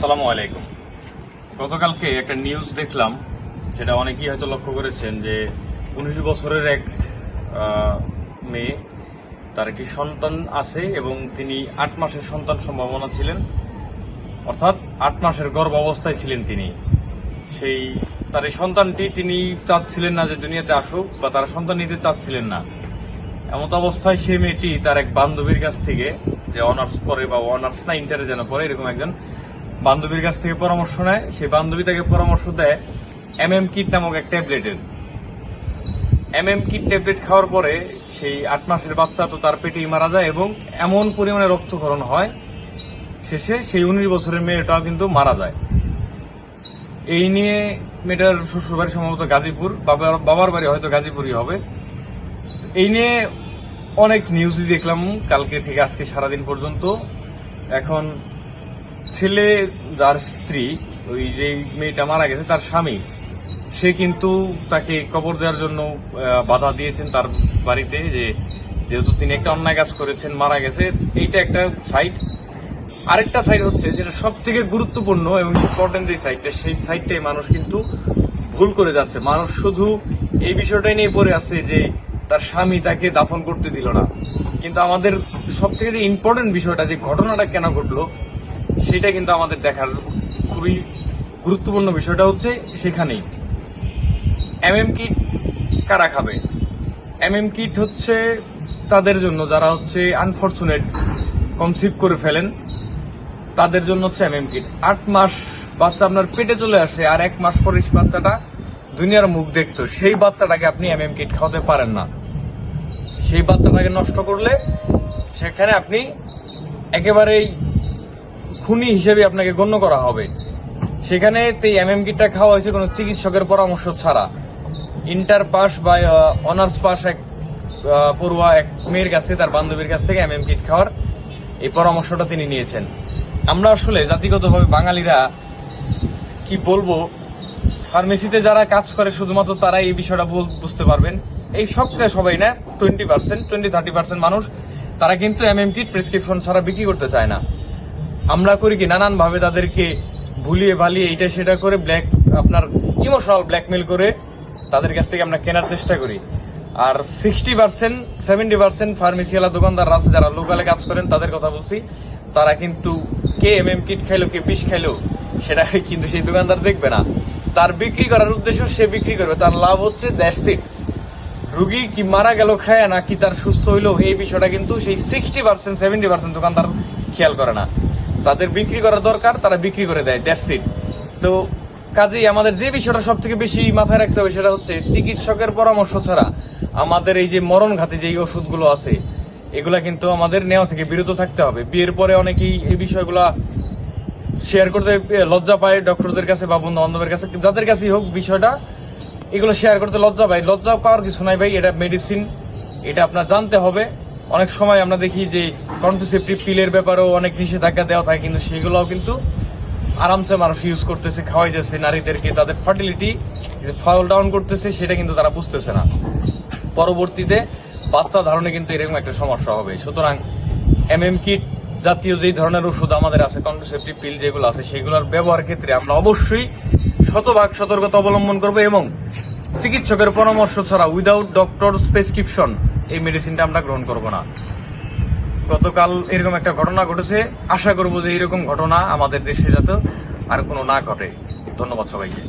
আসসালামু আলাইকুম। গতকালকে একটা নিউজ দেখলাম, সেটা অনেকেই হয়তো লক্ষ্য করেছেন যে 19 বছরের এক মেয়ে, তার একটি সন্তান আছে এবং তিনি 8 মাসের সন্তান সম্ভাবনা ছিলেন, অর্থাৎ 8 মাসের গর্ভ অবস্থায় ছিলেন তিনি। তার এই সন্তানটি তিনি চাচ্ছিলেন না যে দুনিয়াতে আসুক, বা তার সন্তান নিতে চাচ্ছিলেন না। এমত অবস্থায় সেই মেয়েটি তার এক বান্ধবীর কাছ থেকে, যে অনার্স পড়ে বা অনার্স না ইন্টারে যেন পড়ে, এরকম একজন বান্ধবীর কাছ থেকে পরামর্শ নেয়। সেই বান্ধবী তাকে পরামর্শ দেয় MM কিট নামক এক ট্যাবলেটের। MM কিট ট্যাবলেট খাওয়ার পরে সেই 8 মাসের বাচ্চা তো তার পেটেই মারা যায় এবং এমন পরিমাণে রক্তক্ষরণ হয়, শেষে সেই 19 বছরের মেয়েটাও কিন্তু মারা যায়। এই নিয়ে মেয়েটার শ্বশুর বাড়ি সম্ভবত গাজীপুর, বাবার বাড়ি হয়তো গাজীপুরই হবে। এই নিয়ে অনেক নিউজই দেখলাম কালকে থেকে আজকে সারাদিন পর্যন্ত। এখন ছেলে, যার স্ত্রী, ওই যে মেয়েটা মারা গেছে তার স্বামী, সে কিন্তু তাকে কবর দেওয়ার জন্য বাধা দিয়েছেন তার বাড়িতে, যে যেহেতু তিনি একটা অন্যায় কাজ করেছেন, মারা গেছে। এইটা একটা সাইড। আরেকটা সাইড হচ্ছে যেটা সব থেকে গুরুত্বপূর্ণ এবং ইম্পর্টেন্ট যে সাইডটা, সেই সাইডটাই মানুষ কিন্তু ভুল করে যাচ্ছে। মানুষ শুধু এই বিষয়টাই নিয়ে পড়ে আছে যে তার স্বামী তাকে দাফন করতে দিল না, কিন্তু আমাদের সব থেকে যে ইম্পর্টেন্ট বিষয়টা, যে ঘটনাটা কেন ঘটলো, সেটা কিন্তু আমাদের দেখার খুবই গুরুত্বপূর্ণ। বিষয়টা হচ্ছে সেখানেই MM কিট কারা খাবে। MM কিট হচ্ছে তাদের জন্য যারা হচ্ছে আনফরচুনেট কনসিভ করে ফেলেন, তাদের জন্য হচ্ছে MM কিট। 8 মাস বাচ্চা আপনার পেটে চলে আসে, আর 1 মাস পরে বাচ্চাটা দুনিয়ার মুখ দেখতো, সেই বাচ্চাটাকে আপনি MM কিট খাওয়াতে পারেন না। সেই বাচ্চাটাকে নষ্ট করলে সেখানে আপনি একেবারেই খুনি হিসেবে আপনাকে গণ্য করা হবে। সেখানে এই MM কিটটা খাওয়া হয়েছে কোনো চিকিৎসকের পরামর্শ ছাড়া। ইন্টার পাস বা অনার্স পাস এক পড়ুয়া এক মেয়ের কাছে, তার বান্ধবীর কাছ থেকে MM কিট খাওয়ার এই পরামর্শটা তিনি নিয়েছেন। আমরা আসলে জাতিগতভাবে বাঙালিরা কি বলবো, ফার্মেসিতে যারা কাজ করে শুধুমাত্র তারাই এই বিষয়টা বুঝতে পারবেন। এই সবাই না, 20-30% মানুষ তারা কিন্তু MM কিট প্রেসক্রিপশন ছাড়া বিক্রি করতে চায় না। আমরা করি কি, নানান ভাবে তাদেরকে ভুলিয়ে ভালিয়ে এইটা সেটা করে আপনার ইমোশনাল ব্ল্যাকমেল করে তাদের কাছ থেকে আমরা কেনার চেষ্টা করি। আর 60-70% ফার্মেসিওয়ালা দোকানদার আছে যারা লোকালে কাজ করেন, তাদের কথা বলছি, তারা কিন্তু কে MM কিট খাইলো কে বিষ খাইলো সেটা কিন্তু সেই দোকানদার দেখবে না। তার বিক্রি করার উদ্দেশ্য সে বিক্রি করবে, তার লাভ হচ্ছে দ্যাটস ইট। রুগী কি মারা গেল খায় না কি তার সুস্থ হইলো, এই বিষয়টা কিন্তু সেই 60-70% দোকানদার খেয়াল করে না। তাদের বিক্রি করা দরকার, তারা বিক্রি করে দেয়, দ্যাটস ইট। তো কাজেই আমাদের যে বিষয়টা সব থেকে বেশি মাথায় রাখতে হবে সেটা হচ্ছে চিকিৎসকের পরামর্শ ছাড়া আমাদের এই যে মরণঘাতী যে ওষুধগুলো আছে, এগুলা কিন্তু আমাদের নেওয়া থেকে বিরত থাকতে হবে। বিয়ের পরে অনেকেই এই বিষয়গুলা শেয়ার করতে লজ্জা পায়, ডক্টরদের কাছে বা বন্ধু বান্ধবের কাছে, যাদের কাছেই হোক, বিষয়টা এগুলো শেয়ার করতে লজ্জা পায়। লজ্জা পাওয়ার কিছু নাই ভাই, এটা মেডিসিন, এটা আপনার জানতে হবে। অনেক সময় আমরা দেখি যে কন্ট্রাসেপটিভ পিলের ব্যাপারেও অনেক নিষেধাজ্ঞা দেওয়া থাকে, কিন্তু সেগুলোও কিন্তু আরামসে মানুষ ইউজ করতেছে, খাওয়াইতেছে নারীদেরকে, তাদের ফার্টিলিটি ফল ডাউন করতেছে, সেটা কিন্তু তারা বুঝতেছে না। পরবর্তীতে বাচ্চা ধারণে কিন্তু এরকম একটা সমস্যা হবে। সুতরাং MM কিট জাতীয় যেই ধরনের ওষুধ আমাদের আছে, কন্ট্রাসেপটিভ পিল যেগুলো আছে, সেগুলোর ব্যবহারের ক্ষেত্রে আমরা অবশ্যই শতভাগ সতর্কতা অবলম্বন করবো এবং চিকিৎসকের পরামর্শ ছাড়া, উইদাউট ডক্টর প্রেসক্রিপশন, এই মেডিসিনটা আমরা গ্রহণ করব না। গতকাল এরকম একটা ঘটনা ঘটেছে, আশা করবো যে এরকম ঘটনা আমাদের দেশে যাতে আর কোনো না ঘটে। ধন্যবাদ সবাইকে।